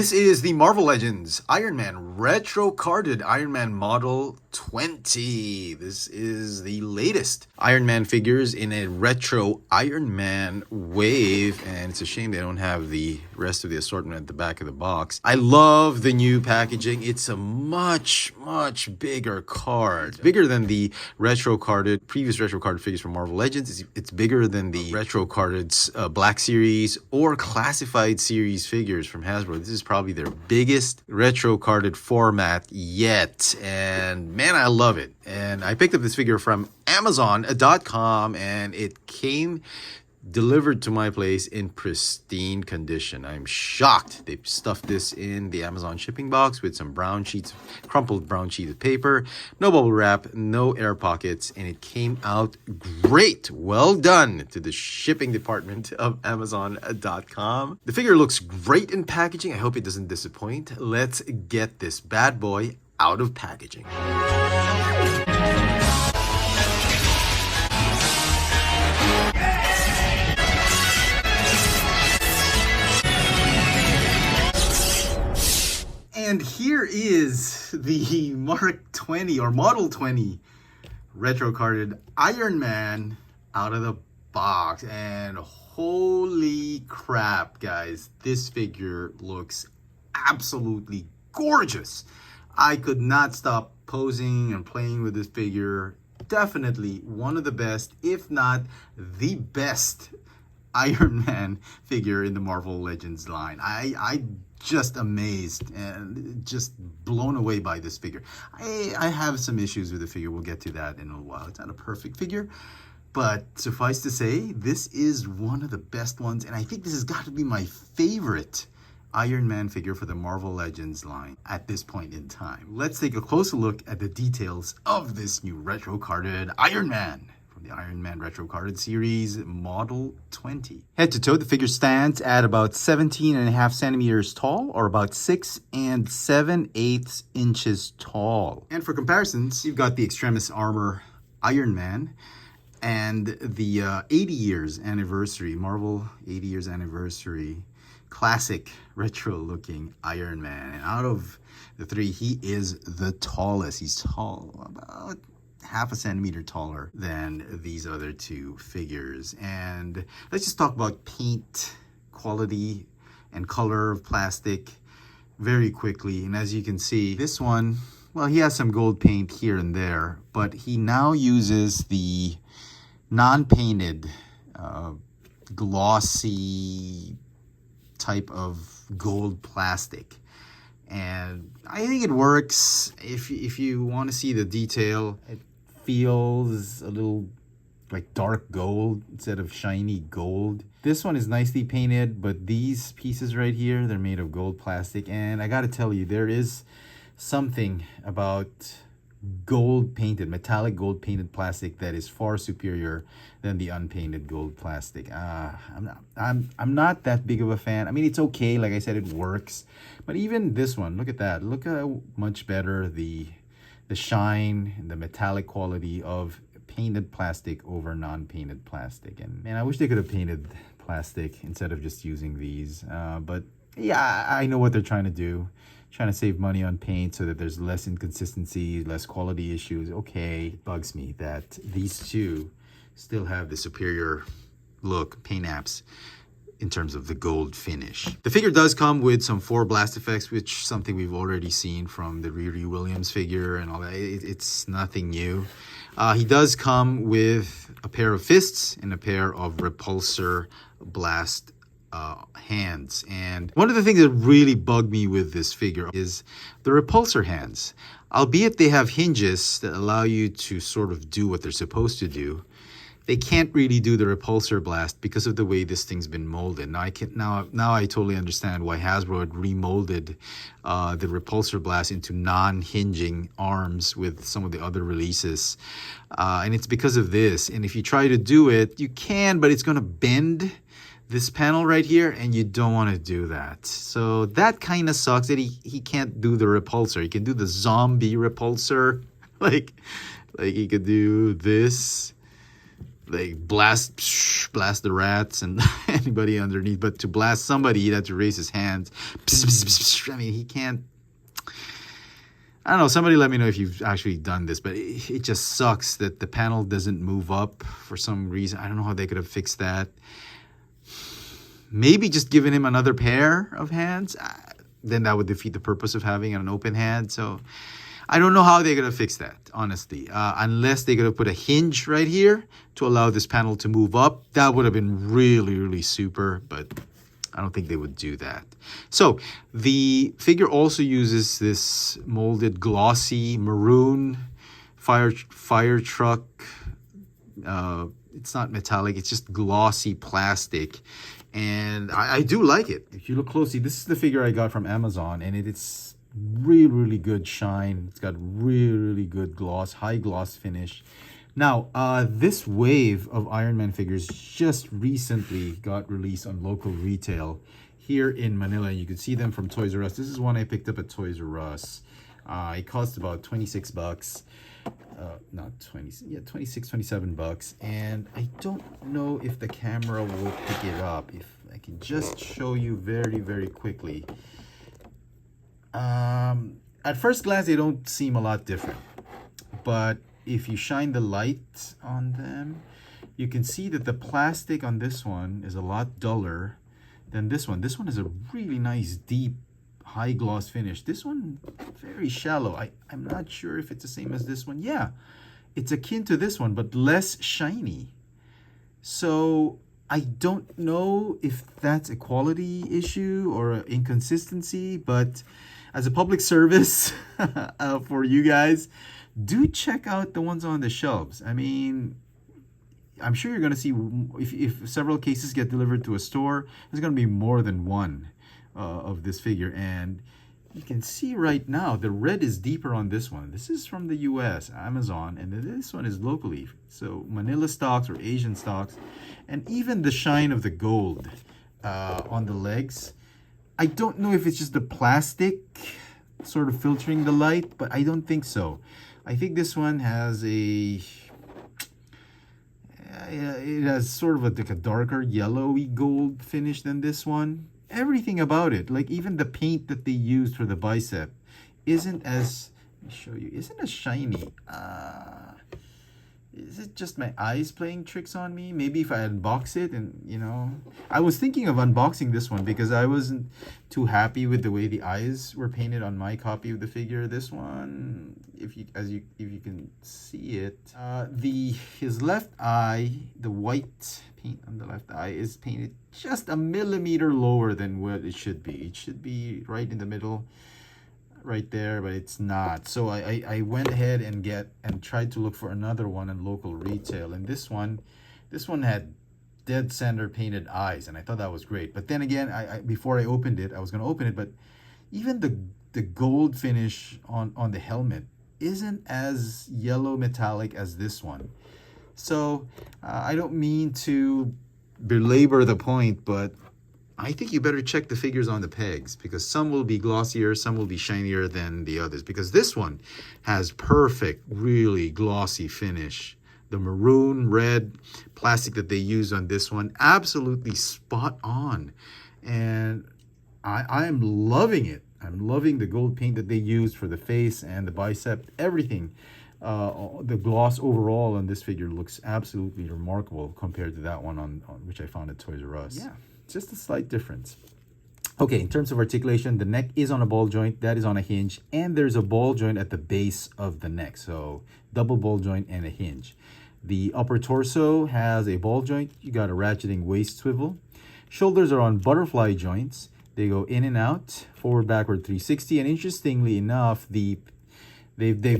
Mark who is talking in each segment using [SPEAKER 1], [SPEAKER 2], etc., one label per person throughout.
[SPEAKER 1] This is the Marvel Legends Iron Man retro carded Iron Man Model 20. This is the latest Iron Man figures in a retro Iron Man wave, and it's a shame they don't have the rest of the assortment at the back of the box. I love the new packaging. It's a much bigger card. It's bigger than the previous retro carded figures from Marvel Legends. It's bigger than the retro carded Black Series or Classified Series figures from Hasbro. This is probably their biggest retro carded format yet, and man, I love it. And I picked up this figure from Amazon.com, and it came delivered to my place in pristine condition. I'm shocked. They stuffed this in the Amazon shipping box with some crumpled brown sheets of paper, no bubble wrap, no air pockets, and it came out great. Well done to the shipping department of Amazon.com. The figure looks great in packaging. I hope it doesn't disappoint. Let's get this bad boy out of packaging. And here is the Mark 20 or Model 20 retro carded Iron Man out of the box. And holy crap, guys, this figure looks absolutely gorgeous. I could not stop posing and playing with this figure. Definitely one of the best, if not the best Iron Man figure in the Marvel Legends line. I just amazed and just blown away by this figure. I have some issues with the figure. We'll get to that in a while. It's not a perfect figure, but suffice to say, this is one of the best ones, and I think this has got to be my favorite Iron Man figure for the Marvel Legends line at this point in time. Let's take a closer look at the details of this new retro carded Iron Man from the Iron Man retro carded series Model 20. Head to toe, the figure stands at about 17.5 centimeters tall, or about 6 7/8 inches tall. And for comparisons, you've got the Extremis Armor Iron Man and the 80 years anniversary, Marvel 80 years anniversary classic retro looking Iron Man. And out of the three, he is the tallest. He's tall, about half a centimeter taller than these other two figures. And let's just talk about paint quality and color of plastic very quickly. And as you can see, this one, well, he has some gold paint here and there, but he now uses the non-painted glossy type of gold plastic, and I think it works. If you want to see the detail, it feels a little like dark gold instead of shiny gold. This one is nicely painted, but these pieces right here, they're made of gold plastic, and I gotta tell you, there is something about metallic gold painted plastic that is far superior than the unpainted gold plastic. I'm not that big of a fan. I mean, it's okay, like I said, it works, but even this one, look at that. Look how much better the shine and the metallic quality of painted plastic over non-painted plastic. And man, I wish they could have painted plastic instead of just using these, but yeah, I know what they're trying to do. Trying to save money on paint so that there's less inconsistency, less quality issues. Okay, it bugs me that these two still have the superior look paint apps in terms of the gold finish. The figure does come with some 4 blast effects, which something we've already seen from the Riri Williams figure and all that. It's nothing new. He does come with a pair of fists and a pair of repulsor blast hands. And one of the things that really bugged me with this figure is the repulsor hands. Albeit they have hinges that allow you to sort of do what they're supposed to do, they can't really do the repulsor blast because of the way this thing's been molded. Now I totally understand why Hasbro had remolded the repulsor blast into non-hinging arms with some of the other releases, and it's because of this. And if you try to do it, you can, but it's going to bend this panel right here, and you don't want to do that. So that kind of sucks that he can't do the repulsor. He can do the zombie repulsor, like he could do this, like blast the rats and anybody underneath, but to blast somebody, he'd have to raise his hands. I mean, he can't. I don't know, somebody let me know if you've actually done this, but it just sucks that the panel doesn't move up for some reason. I don't know how they could have fixed that. Maybe just giving him another pair of hands, then that would defeat the purpose of having an open hand. So I don't know how they're going to fix that, honestly. Unless they're going to put a hinge right here to allow this panel to move up. That would have been really, really super, but I don't think they would do that. So the figure also uses this molded glossy maroon fire truck. It's not metallic, it's just glossy plastic. And I do like it. If you look closely, this is the figure I got from Amazon, and it's really, really good shine. It's got really, really good gloss, high gloss finish. Now, this wave of Iron Man figures just recently got released on local retail here in Manila. You can see them from Toys R Us. This is one I picked up at Toys R Us. It cost about 26 bucks. Not 20, yeah, 26, 27 bucks. And I don't know if the camera will pick it up. If I can just show you very, very quickly. At first glance, they don't seem a lot different. But if you shine the light on them, you can see that the plastic on this one is a lot duller than this one. This one is a really nice, deep, high gloss finish. This one, very shallow. I'm not sure if it's the same as this one. Yeah, it's akin to this one, but less shiny. So I don't know if that's a quality issue or an inconsistency, but as a public service for you guys, do check out the ones on the shelves. I mean, I'm sure you're going to see, if several cases get delivered to a store, there's going to be more than one of this figure. And you can see right now, the red is deeper on this one. This is from the US, Amazon, and this one is locally. So Manila stocks or Asian stocks. And even the shine of the gold on the legs. I don't know if it's just the plastic sort of filtering the light, but I don't think so. I think this one has it has sort of like a darker yellowy gold finish than this one. Everything about it, like even the paint that they used for the bicep, isn't as, let me show you, isn't as shiny. Is it just my eyes playing tricks on me? Maybe if I unbox it and, you know, I was thinking of unboxing this one because I wasn't too happy with the way the eyes were painted on my copy of the figure. This one, if you can see it, his left eye, the white paint on the left eye is painted just a millimeter lower than what it should be. It should be right in the middle, right there, but it's not. So I went ahead and tried to look for another one in local retail, and this one had dead center painted eyes, and I thought that was great. But then again, before I opened it, I was going to open it, but even the gold finish on the helmet isn't as yellow metallic as this one. So I don't mean to belabor the point, but I think you better check the figures on the pegs, because some will be glossier, some will be shinier than the others, because this one has perfect, really glossy finish. The maroon red plastic that they use on this one, absolutely spot on. And I am loving it. I'm loving the gold paint that they used for the face and the bicep, everything. The gloss overall on this figure looks absolutely remarkable compared to that one on which I found at Toys R Us. Yeah. Just a slight difference. Okay, in terms of articulation, the neck is on a ball joint, that is on a hinge, and there's a ball joint at the base of the neck. So double ball joint and a hinge. The upper torso has a ball joint. You got a ratcheting waist swivel. Shoulders are on butterfly joints. They go in and out, forward, backward, 360. And interestingly enough, they've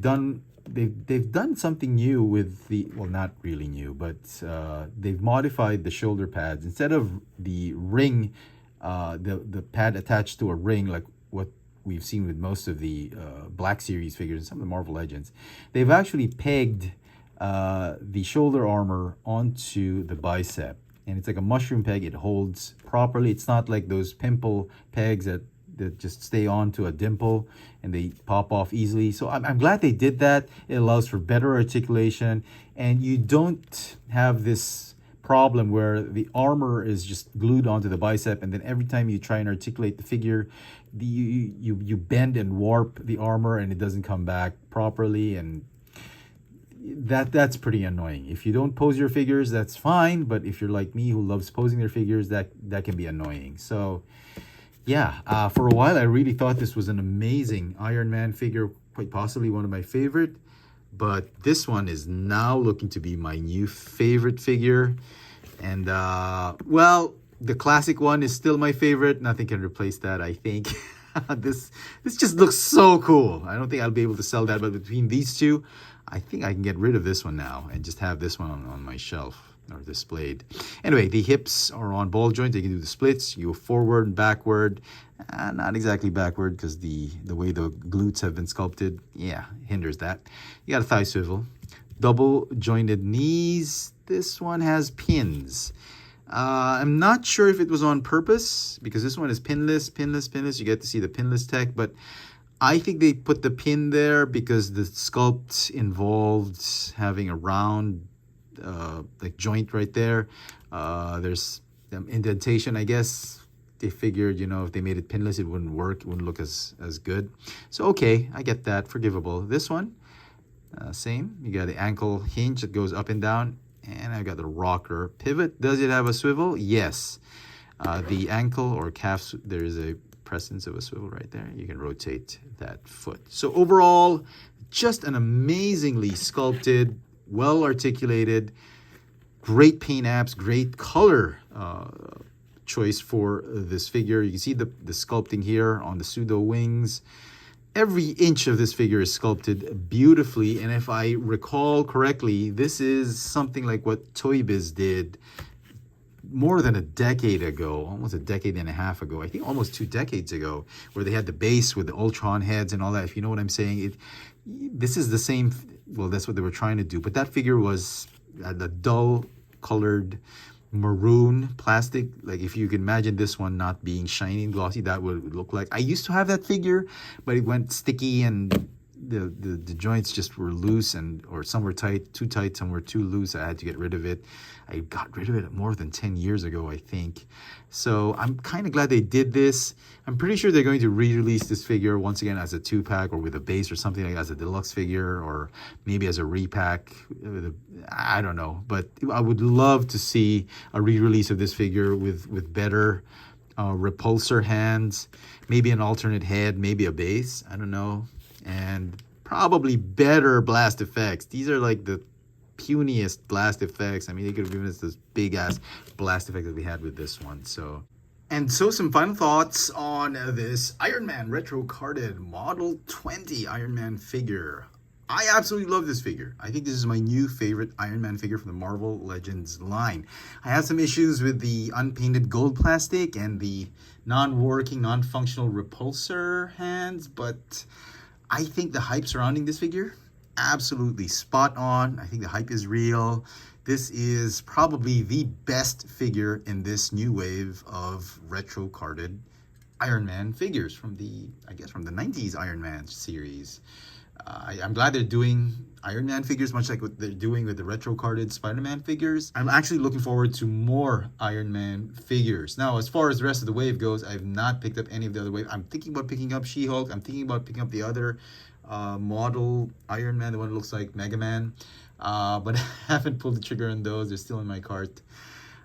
[SPEAKER 1] done something new with the, well, not really new, but they've modified the shoulder pads. Instead of the ring, the pad attached to a ring like what we've seen with most of the Black Series figures and some of the Marvel Legends, they've actually pegged the shoulder armor onto the bicep. And it's like a mushroom peg. It holds properly. It's not like those pimple pegs that just stay on to a dimple and they pop off easily. So I'm glad they did that. It allows for better articulation, and you don't have this problem where the armor is just glued onto the bicep, and then every time you try and articulate the figure, you bend and warp the armor and it doesn't come back properly, and that's pretty annoying. If you don't pose your figures, that's fine, but if you're like me who loves posing their figures, that can be annoying. So yeah, for a while I really thought this was an amazing Iron Man figure, quite possibly one of my favorite, but this one is now looking to be my new favorite figure. And well, the classic one is still my favorite. Nothing can replace that, I think. This just looks so cool. I don't think I'll be able to sell that, but between these two, I think I can get rid of this one now and just have this one on my shelf or displayed. Anyway, the hips are on ball joints. You can do the splits. You go forward and backward. Not exactly backward because the way the glutes have been sculpted, yeah, hinders that. You got a thigh swivel. Double jointed knees. This one has pins. I'm not sure if it was on purpose because this one is pinless. You get to see the pinless tech, but I think they put the pin there because the sculpt involved having a round like joint right there. There's indentation, I guess. They figured, you know, if they made it pinless, it wouldn't work. It wouldn't look as good. So, okay, I get that. Forgivable. This one, same. You got the ankle hinge that goes up and down. And I've got the rocker pivot. Does it have a swivel? Yes. The ankle or calf, there is a presence of a swivel right there. You can rotate that foot. So overall, just an amazingly sculpted, well articulated, great paint apps, great color choice for this figure. You can see the sculpting here on the pseudo wings. Every inch of this figure is sculpted beautifully, and if I recall correctly, this is something like what Toy Biz did more than a decade ago, almost a decade and a half ago, I think almost 2 decades ago, where they had the base with the Ultron heads and all that. If you know what I'm saying, this is the same, well, that's what they were trying to do, but that figure was the dull colored maroon plastic. Like if you can imagine this one not being shiny and glossy, that would look like. I used to have that figure, but it went sticky and the joints just were loose, and or some were too tight, some were too loose. I had to get rid of it. I got rid of it more than 10 years ago, I think. So I'm kind of glad they did this. I'm pretty sure they're going to re-release this figure once again as a 2-pack or with a base or something, like as a deluxe figure, or maybe as a repack. I don't know, but I would love to see a re-release of this figure with better repulsor hands, maybe an alternate head, maybe a base, I don't know, and probably better blast effects. These are like the puniest blast effects. I mean, they could have given us this big ass blast effect that we had with this one. So some final thoughts on this Iron Man retro carded Model 20 Iron Man figure. I absolutely love this figure. I think this is my new favorite Iron Man figure from the Marvel Legends line. I had some issues with the unpainted gold plastic and the non-working, non-functional repulsor hands, but I think the hype surrounding this figure, absolutely spot on. I think the hype is real. This is probably the best figure in this new wave of retro carded Iron Man figures from the, I guess, from the 90s Iron Man series. I'm glad they're doing Iron Man figures, much like what they're doing with the retro carded Spider-Man figures. I'm actually looking forward to more Iron Man figures. Now, as far as the rest of the wave goes, I've not picked up any of the other wave. I'm thinking about picking up She-Hulk. I'm thinking about picking up the other model Iron Man, the one that looks like Mega Man. But I haven't pulled the trigger on those. They're still in my cart.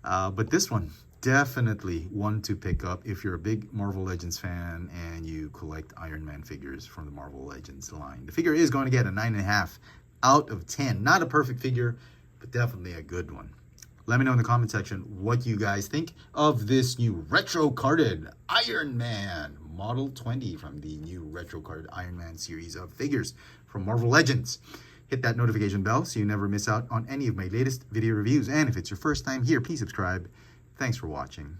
[SPEAKER 1] But this one, definitely one to pick up if you're a big Marvel Legends fan and you collect Iron Man figures from the Marvel Legends line. The figure is going to get a 9.5 out of 10. Not a perfect figure, but definitely a good one. Let me know in the comment section what you guys think of this new retro carded Iron Man Model 20 from the new retro carded Iron Man series of figures from Marvel Legends. Hit that notification bell so you never miss out on any of my latest video reviews. And if it's your first time here, please subscribe. Thanks for watching.